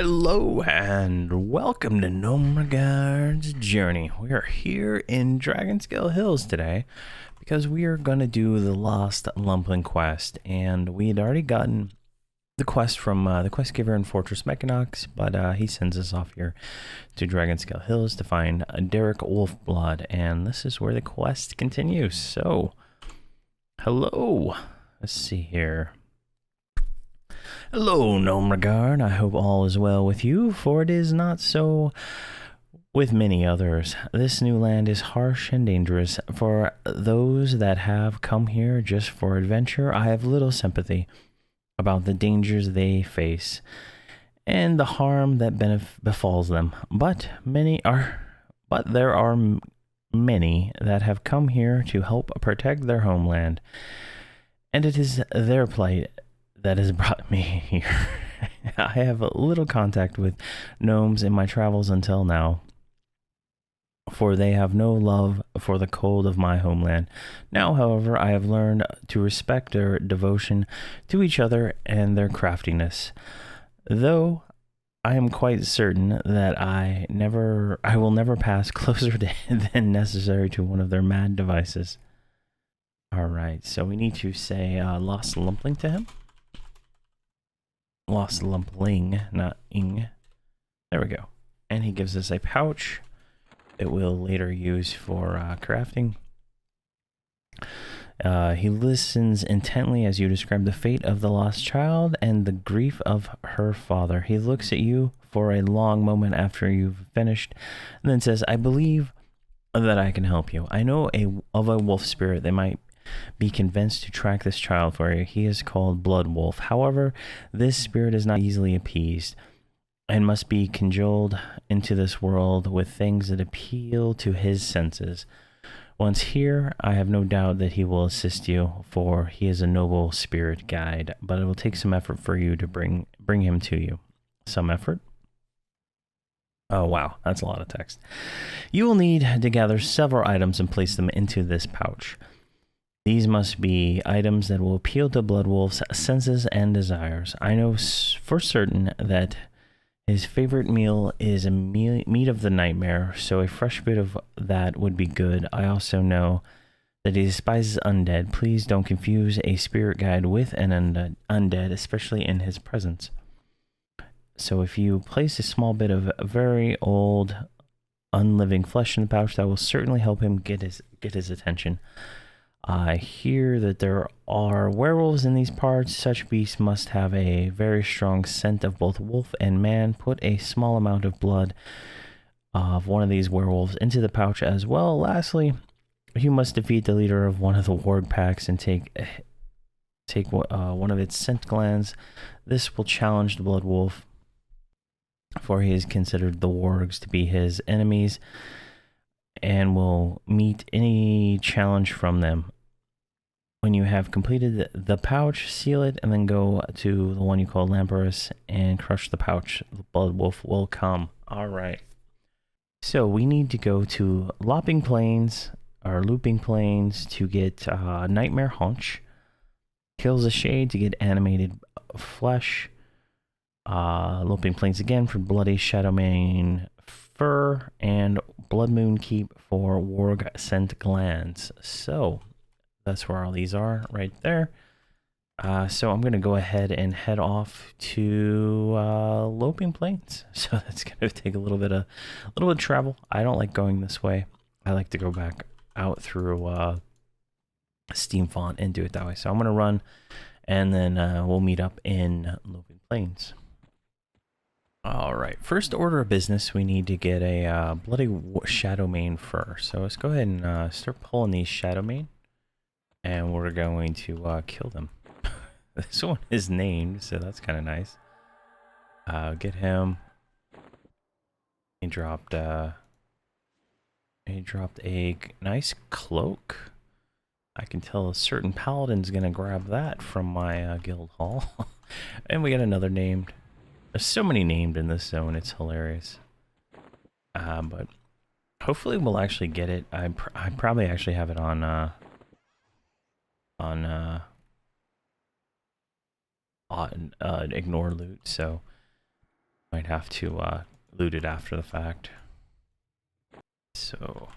Hello and welcome to Nomeregard's journey. We are here in Dragonscale Hills today because we are going to do the Lost Lumpling quest, and we had already gotten the quest from the quest giver in Fortress Mechanotus, but he sends us off here to Dragonscale Hills to find Derek Wolfblood, and this is where the quest continues. So, hello. Let's see here. Hello, Nomeregard. I hope all is well with you, for it is not so with many others. This new land is harsh and dangerous. For those that have come here just for adventure, I have little sympathy about the dangers they face and the harm that befalls them. But there are many that have come here to help protect their homeland, and it is their plight that has brought me here. I have a little contact with gnomes in my travels until now, for they have no love for the cold of my homeland. Now, however, I have learned to respect their devotion to each other and their craftiness, though I am quite certain that I will never pass closer than necessary to one of their mad devices. Alright, so we need to say Lost Lumpling to him. Lost Lumpling, not ing. There we go. And he gives us a pouch that we'll later use for crafting. He listens intently as you describe the fate of the lost child and the grief of her father. He looks at you for a long moment after you've finished, and then says, I believe that I can help you. I know of a wolf spirit that might be convinced to track this child for you. He is called Blood Wolf. However, this spirit is not easily appeased and must be cajoled into this world with things that appeal to his senses. Once here, I have no doubt that he will assist you, for he is a noble spirit guide, but it will take some effort for you to bring him to you. Some effort? Oh wow, that's a lot of text. You will need to gather several items and place them into this pouch. These must be items that will appeal to Bloodwolf's senses and desires. I know for certain that his favorite meal is a meat of the nightmare, so a fresh bit of that would be good. I also know that he despises undead. Please don't confuse a spirit guide with an undead, especially in his presence. So if you place a small bit of very old, unliving flesh in the pouch, that will certainly help him get his attention. I hear that there are werewolves in these parts. Such beasts must have a very strong scent of both wolf and man. Put a small amount of blood of one of these werewolves into the pouch as well. Lastly, you must defeat the leader of one of the ward packs and take one of its scent glands. This will challenge the blood wolf, for he is considered the wargs to be his enemies and will meet any challenge from them. When you have completed the pouch, seal it, and then go to the one you call Lamparus and crush the pouch. The blood wolf will come. Alright. So we need to go to Looping Plains to get Nightmare Haunch. Kills a Shade to get animated flesh. Looping Plains again for Bloody Shadowmane Fur, and Blood Moon Keep for Warg Scent Glands. So that's where all these are, right there. So I'm going to go ahead and head off to Looping Plains. So that's going to take a little bit of travel. I don't like going this way. I like to go back out through Steam Font and do it that way. So I'm going to run, and then we'll meet up in Looping Plains. All right, first order of business, we need to get a Bloody Shadowmane Fur. So let's go ahead and start pulling these Shadowmane, and we're going to kill them. This one is named, so that's kind of nice. Get him. He dropped a nice cloak. I can tell a certain paladin's gonna grab that from my guild hall. And we got another named. There's so many named in this zone, it's hilarious. But hopefully we'll actually get it. I probably actually have it on ignore loot, so Might have to loot it after the fact. So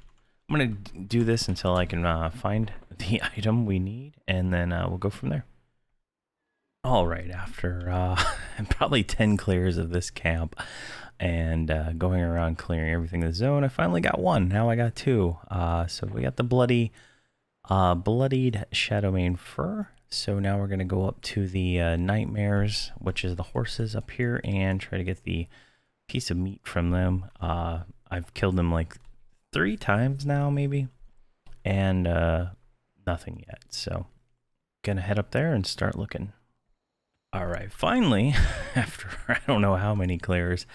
I'm gonna do this until I can find the item we need, and then we'll go from there. All right, after probably 10 clears of this camp and going around clearing everything in the zone, I finally got one. Now I got two. So we got the bloodied Shadowmane fur. So now we're gonna go up to the nightmares, which is the horses up here, and try to get the piece of meat from them. I've killed them like 3 times now, maybe, and nothing yet. So gonna head up there and start looking. All right, finally, after I don't know how many clears,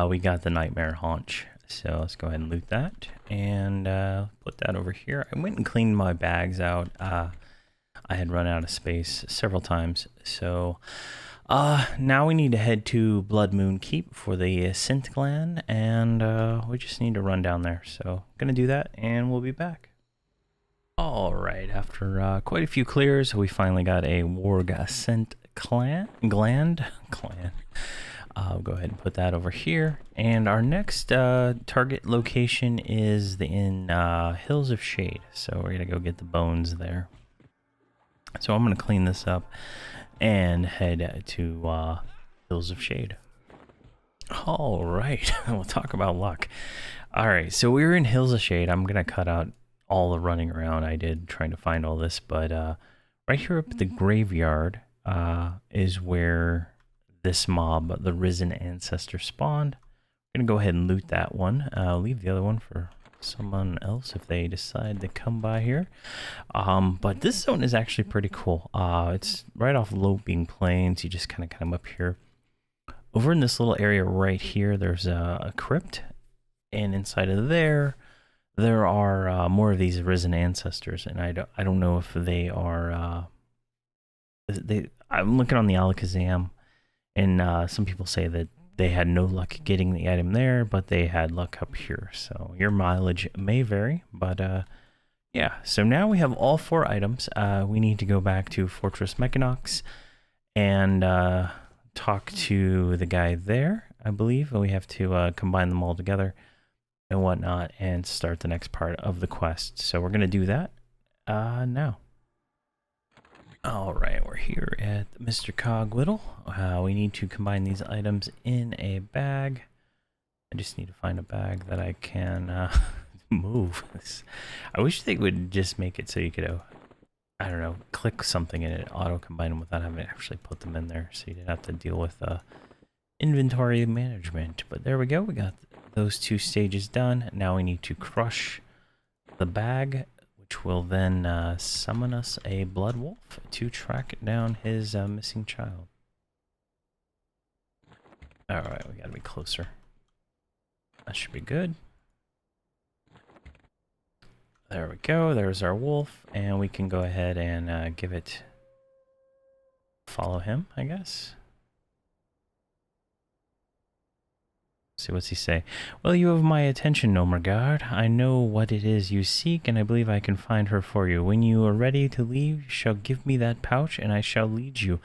we got the nightmare haunch. So let's go ahead and loot that and put that over here. I went and cleaned my bags out. I had run out of space several times. So now we need to head to Blood Moon Keep for the scent gland, and we just need to run down there. So gonna do that, and we'll be back. All right, after quite a few clears, we finally got a warg scent gland. I'll go ahead and put that over here. And our next target location is in Hills of Shade. So we're gonna go get the bones there. So I'm gonna clean this up and head to Hills of Shade. All right, we'll talk about luck. All right, so we were in Hills of Shade. I'm gonna cut out all the running around I did trying to find all this, but right here up at the graveyard is where this mob, the Risen Ancestor, spawned. I'm gonna go ahead and loot that one. I'll leave the other one for someone else if they decide to come by here. But this zone is actually pretty cool. It's right off Loping Plains. You just kind of come up here. Over in this little area right here, there's a crypt, and inside of there are more of these Risen Ancestors, and I don't know if they are I'm looking on the Alakazam, and some people say that they had no luck getting the item there, but they had luck up here. So your mileage may vary, but yeah. So now we have all 4 items. We need to go back to Fortress Mechanotus and talk to the guy there, I believe. We have to combine them all together and whatnot and start the next part of the quest. So we're going to do that now. All right, we're here at Mr. Cogwhittle. We need to combine these items in a bag. I just need to find a bag that I can move. I wish they would just make it so you could, I don't know, click something and it auto-combine them without having to actually put them in there, so you didn't have to deal with inventory management. But there we go. We got those 2 stages done. Now we need to crush the bag, which will then summon us a blood wolf to track down his missing child. All right, we gotta be closer. That should be good. There we go. There's our wolf, and we can go ahead and give it. Follow him, I guess. See, what's he say? Well, you have my attention, Nomeregard. I know what it is you seek, and I believe I can find her for you. When you are ready to leave, you shall give me that pouch, and I shall lead you.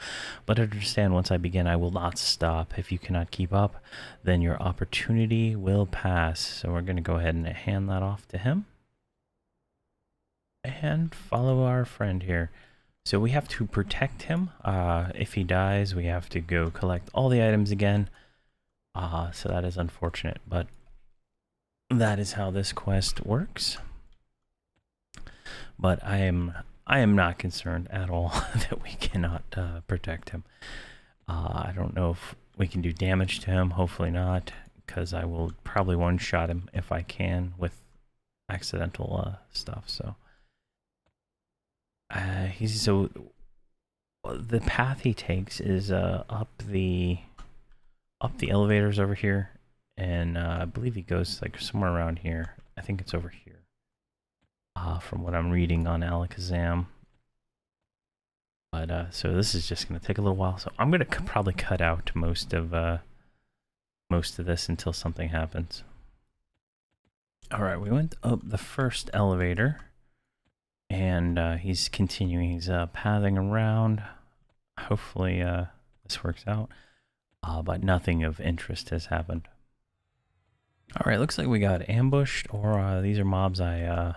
But understand, once I begin, I will not stop. If you cannot keep up, then your opportunity will pass. So we're going to go ahead and hand that off to him. And follow our friend here. So we have to protect him. If he dies, we have to go collect all the items again. So that is unfortunate, but that is how this quest works. But I am not concerned at all that we cannot protect him. I don't know if we can do damage to him. Hopefully not, because I will probably one-shot him if I can with accidental stuff. So the path he takes is up the elevators over here, and I believe he goes like somewhere around here. I think it's over here, from what I'm reading on Alakazam. But so this is just going to take a little while. So I'm going to probably cut out most of this until something happens. All right, we went up the first elevator, and he's continuing. He's pathing around. Hopefully this works out. but nothing of interest has happened. All right, looks like we got ambushed, or these are mobs I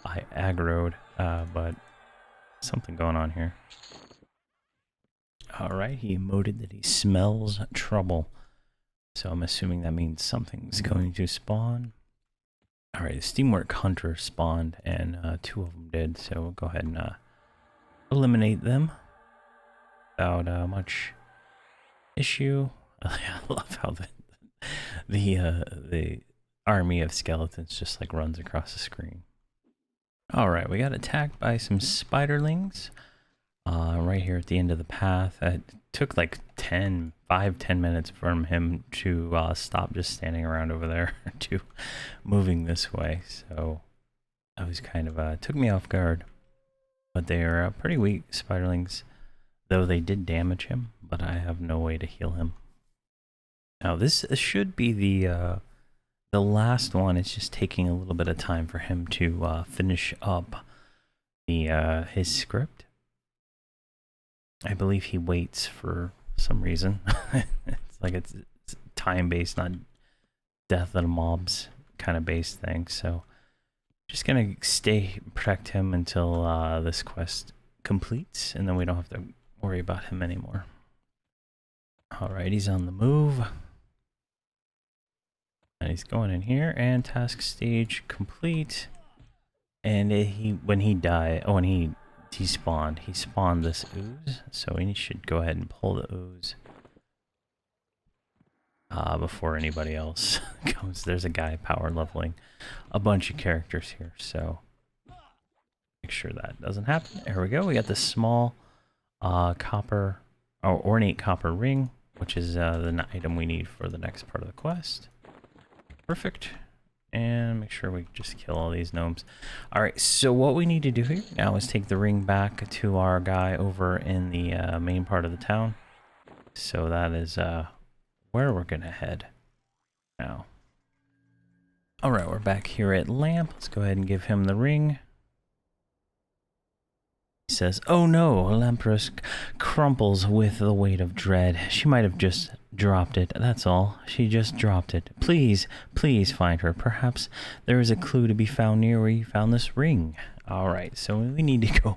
aggroed, but something going on here. All right, he emoted that he smells trouble, so I'm assuming that means something's going to spawn. All right, the Steamwork Hunter spawned, and 2 of them did, so we'll go ahead and eliminate them without much issue. I love how the army of skeletons just like runs across the screen. All right, we got attacked by some spiderlings right here at the end of the path. It took like 10 minutes from him to stop just standing around over there to moving this way. So I was kind of took me off guard, but they are pretty weak spiderlings, though they did damage him, but I have no way to heal him. Now this should be the last one. It's just taking a little bit of time for him to finish up the his script. I believe he waits for some reason. It's like it's time-based, not death of the mobs kind of based thing. So just gonna protect him until this quest completes, and then we don't have to worry about him anymore. All right, he's on the move. And he's going in here, and task stage complete. And when he despawned, he spawned this ooze, so we should go ahead and pull the ooze before anybody else comes. There's a guy power leveling a bunch of characters here, so make sure that doesn't happen. There we go. We got this small copper or ornate copper ring, which is the item we need for the next part of the quest. Perfect. And make sure we just kill all these gnomes. All right, so what we need to do here now is take the ring back to our guy over in the main part of the town. So that is where we're gonna head now. All right, we're back here at Lamp. Let's go ahead and give him the ring. He says, "Oh no," Lampress crumples with the weight of dread. She might have just dropped it, that's all. She just dropped it. Please, please find her. Perhaps there is a clue to be found near where you found this ring. All right, so we need to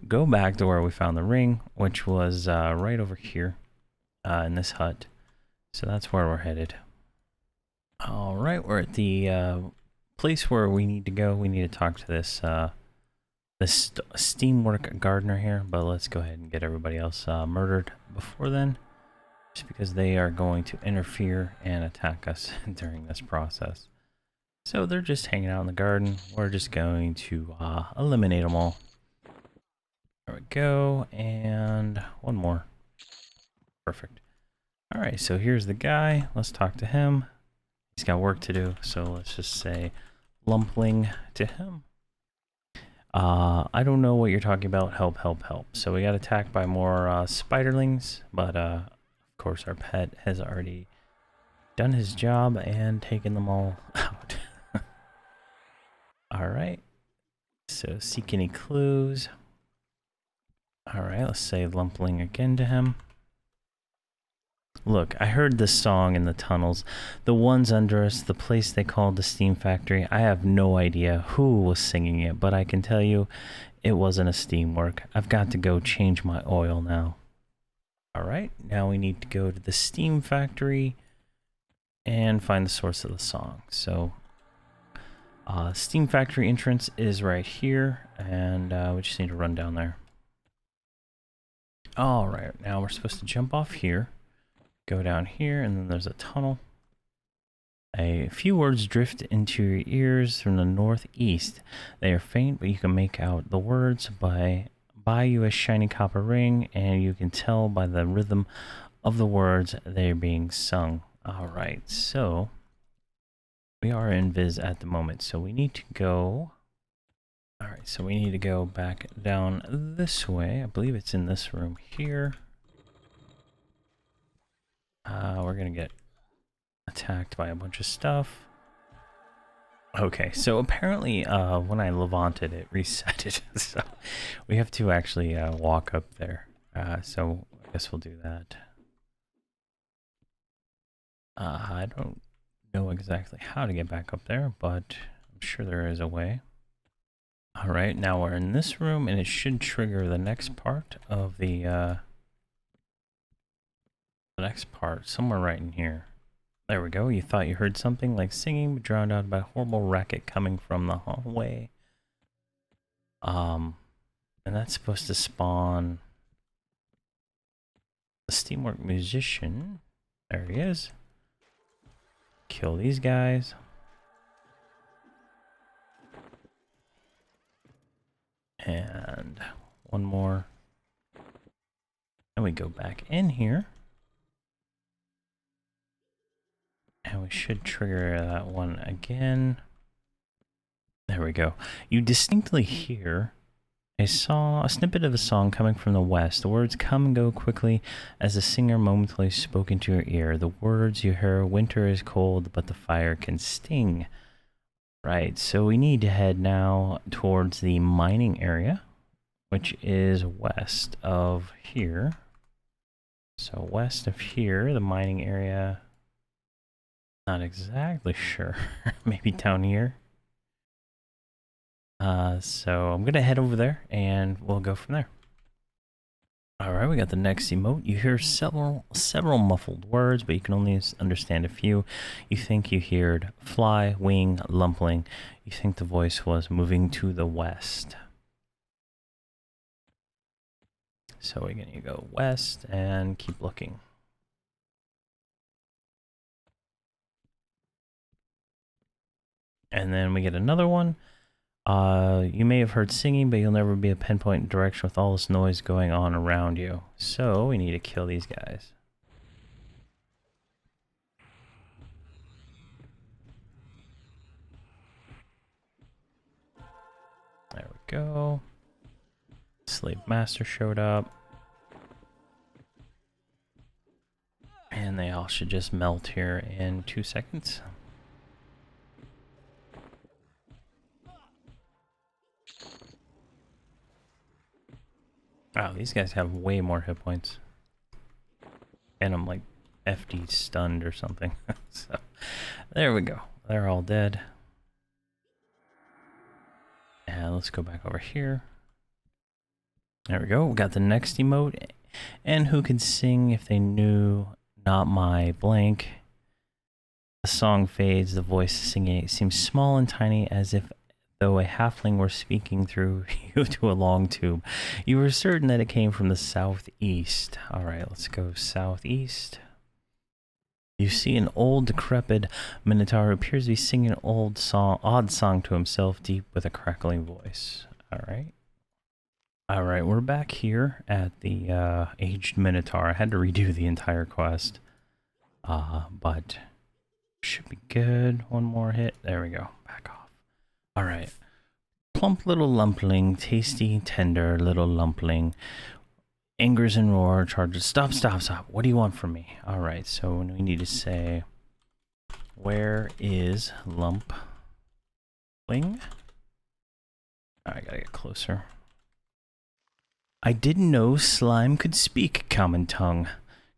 go back to where we found the ring, which was right over here in this hut. So that's where we're headed. All right, we're at the place where we need to go. We need to talk to this Steamwork gardener here, but let's go ahead and get everybody else murdered before then, just because they are going to interfere and attack us during this process. So they're just hanging out in the garden. We're just going to eliminate them all. There we go, and one more. Perfect. All right, so here's the guy. Let's talk to him. He's got work to do, so let's just say Lumpling to him. I don't know what you're talking about. Help, help, help. So we got attacked by more spiderlings, but of course our pet has already done his job and taken them all out. All right. So seek any clues. All right, let's say Lumpling again to him. Look, I heard this song in the tunnels. The ones under us, the place they called the Steam Factory. I have no idea who was singing it, but I can tell you it wasn't a Steamwork. I've got to go change my oil now. Alright, now we need to go to the Steam Factory and find the source of the song. So, Steam Factory entrance is right here, and we just need to run down there. Alright, now we're supposed to jump off here. Go down here, and then there's a tunnel. A few words drift into your ears from the northeast. They are faint, but you can make out the words. Buy you a shiny copper ring, and you can tell by the rhythm of the words they're being sung. All right, so we are in Viz at the moment, so we need to go. All right, so we need to go back down this way. I believe it's in this room here. We're gonna get attacked by a bunch of stuff. Okay, so apparently when I levanted it, reset it. So we have to actually walk up there. So I guess we'll do that. I don't know exactly how to get back up there, but I'm sure there is a way. All right, now we're in this room, and it should trigger the next part of the next part, somewhere right in here. There we go. You thought you heard something like singing, but drowned out by a horrible racket coming from the hallway. And that's supposed to spawn the Steamwork Musician. There he is. Kill these guys. And one more. And we go back in here. And we should trigger that one again. There we go. You distinctly hear a snippet of a song coming from the west. The words come and go quickly as the singer momentarily spoke into your ear. The words you hear, winter is cold, but the fire can sting. Right, so we need to head now towards the mining area, which is west of here. So west of here, the mining area, not exactly sure, maybe down here. So I'm gonna head over there and we'll go from there. All right, we got the next emote. You hear several muffled words, but you can only understand a few. You think you heard fly, wing, lumpling. You think the voice was moving to the west. So we're gonna go west and keep looking. And then we get another one. You may have heard singing, but you'll never be a pinpoint direction with all this noise going on around you. So we need to kill these guys. There we go. Slave Master showed up. And they all should just melt here in 2 seconds. Wow, these guys have way more hit points. And I'm like FD stunned or something. So there we go. They're all dead. And let's go back over here. There we go. We got the next emote. And who could sing if they knew not my blank? The song fades. The voice singing seems small and tiny, as if though a halfling were speaking through you to a long tube. You were certain that it came from the southeast. All right, let's go southeast. You see an old, decrepit minotaur who appears to be singing an odd song to himself, deep with a crackling voice. All right. All right, we're back here at the aged minotaur. I had to redo the entire quest, but should be good. One more hit. There we go. Back off. All right. Plump little lumpling, tasty, tender little lumpling. Angers and roar, charges. Stop, stop, stop. What do you want from me? All right, so we need to say, where is Lumpling? I gotta get closer. I didn't know slime could speak common tongue.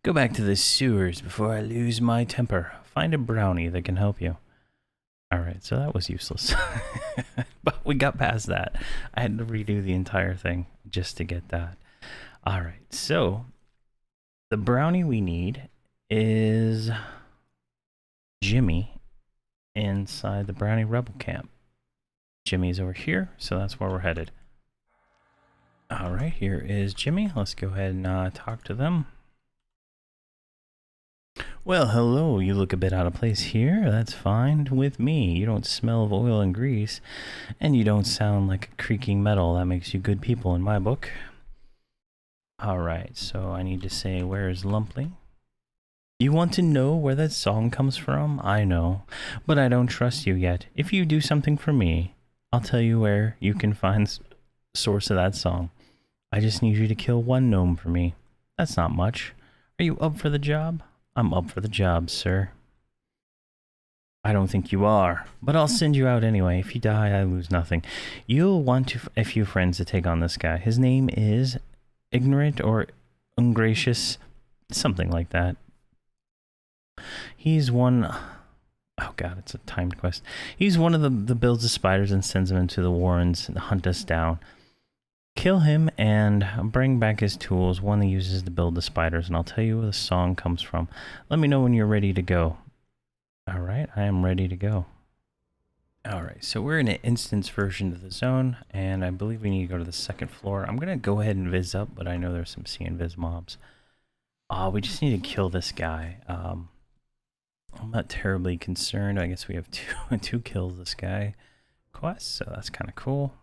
Go back to the sewers before I lose my temper. Find a brownie that can help you. Alright, so that was useless. But we got past that. I had to redo the entire thing just to get that. Alright, so the brownie we need is Jimmy inside the Brownie Rebel camp. Jimmy's over here, so that's where we're headed. Alright, here is Jimmy. Let's go ahead and talk to them. Well, hello, you look a bit out of place here. That's fine with me. You don't smell of oil and grease, and you don't sound like a creaking metal. That makes you good people in my book. Alright, so I need to say, where is Lumpling? You want to know where that song comes from? I know, but I don't trust you yet. If you do something for me, I'll tell you where you can find the source of that song. I just need you to kill one gnome for me. That's not much. Are you up for the job? I'm up for the job, sir. I don't think you are, but I'll send you out anyway. If you die, I lose nothing. You'll want a few friends to take on this guy. His name is Ignorant or Ungracious, something like that. He's one... Oh god, it's a timed quest. He's one of the builds of spiders and sends them into the warrens to hunt us down. Kill him and bring back his tools, one that uses to build the spiders, and I'll tell you where the song comes from. Let me know when you're ready to go. Alright, I am ready to go. Alright, so we're in an instance version of the zone, and I believe we need to go to the second floor. I'm going to go ahead and viz up, but I know there's some C-invis mobs. We just need to kill this guy. I'm not terribly concerned. I guess we have two kills this guy quest, so that's kind of cool.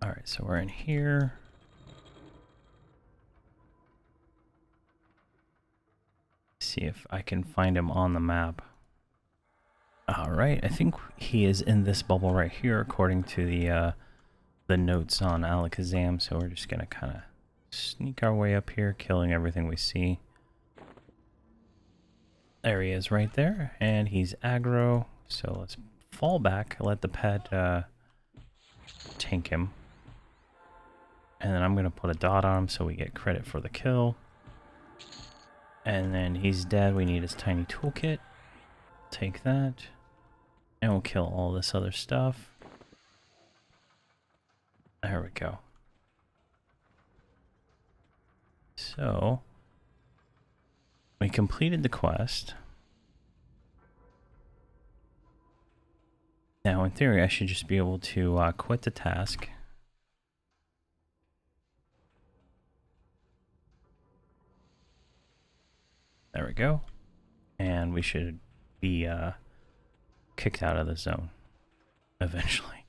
Alright, so we're in here. See if I can find him on the map. Alright, I think he is in this bubble right here according to the notes on Alakazam, so we're just gonna kind of sneak our way up here, killing everything we see. There he is right there, and he's aggro, so let's fall back, let the pet tank him. And then I'm going to put a dot on him so we get credit for the kill. And then he's dead, we need his tiny toolkit. Take that. And we'll kill all this other stuff. There we go. So... we completed the quest. Now, in theory, I should just be able to quit the task. There we go. And we should be kicked out of the zone eventually.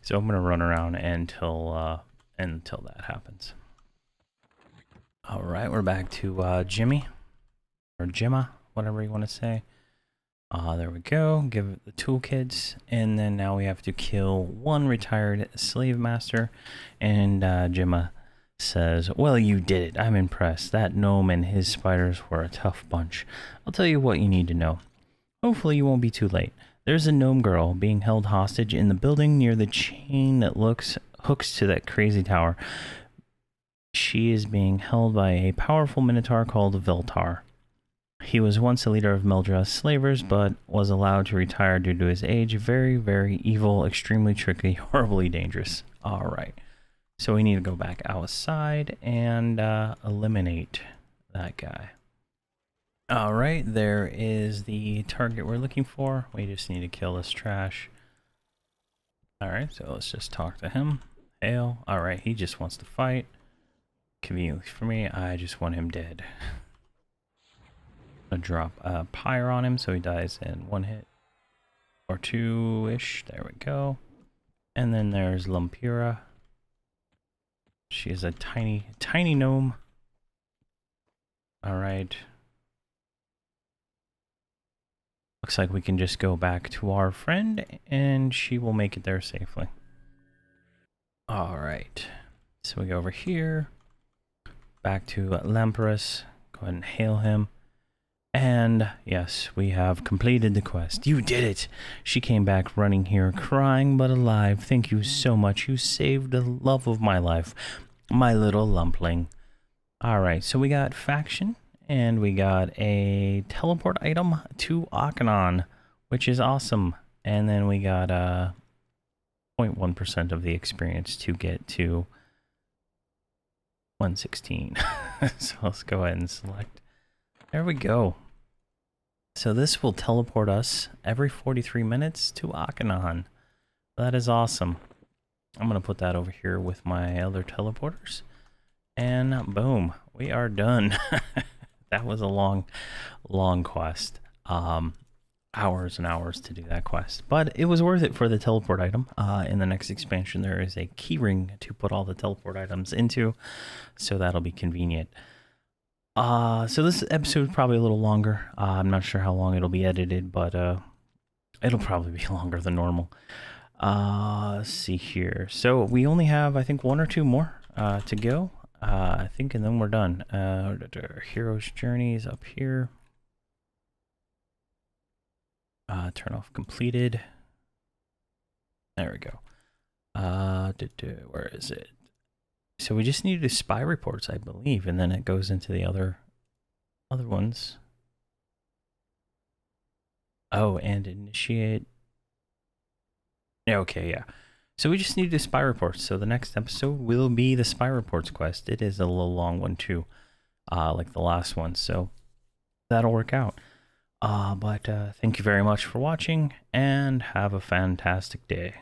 So I'm going to run around until that happens. All right, we're back to Jimmy. Or Gemma, whatever you want to say. There we go. Give it the toolkits. And then now we have to kill one retired slave master. And Gemma says, well, you did it. I'm impressed. That gnome and his spiders were a tough bunch. I'll tell you what you need to know. Hopefully you won't be too late. There's a gnome girl being held hostage in the building near the chain that hooks to that crazy tower. She is being held by a powerful minotaur called Veltar. He was once a leader of Meldra's slavers, but was allowed to retire due to his age. Very, very evil, extremely tricky, horribly dangerous. Alright. So we need to go back outside and eliminate that guy. Alright, there is the target we're looking for. We just need to kill this trash. Alright, so let's just talk to him. Hail. Alright, he just wants to fight. Conveniently for me, I just want him dead. I'll drop a pyre on him so he dies in one hit or two-ish. There we go. And then there's Lumpira. She is a tiny, tiny gnome. Alright. Looks like we can just go back to our friend and she will make it there safely. Alright. So we go over here. Back to Lamprus. Go ahead and hail him. And yes, we have completed the quest. You did it! She came back running here, crying but alive. Thank you so much. You saved the love of my life, my little Lumpling. Alright, so we got faction, and we got a teleport item to Akanon, which is awesome. And then we got 0.1% of the experience to get to 116. So let's go ahead and select. There we go. So this will teleport us every 43 minutes to Akanon. That is awesome. I'm going to put that over here with my other teleporters. And boom, we are done. That was a long quest. Hours and hours to do that quest. But it was worth it for the teleport item. In the next expansion, there is a keyring to put all the teleport items into. So that'll be convenient. So this episode is probably a little longer. I'm not sure how long it'll be edited, but it'll probably be longer than normal. Let's see here. So we only have, I think, one or two more to go. I think, and then we're done. Hero's Journey is up here. Turn off completed. There we go. Where is it? So we just need to do spy reports, I believe, and then it goes into the other other ones. Oh, and initiate. Yeah, okay, yeah. So we just need to do spy reports. So the next episode will be the spy reports quest. It is a little long one too, like the last one. So that'll work out. But thank you very much for watching and have a fantastic day.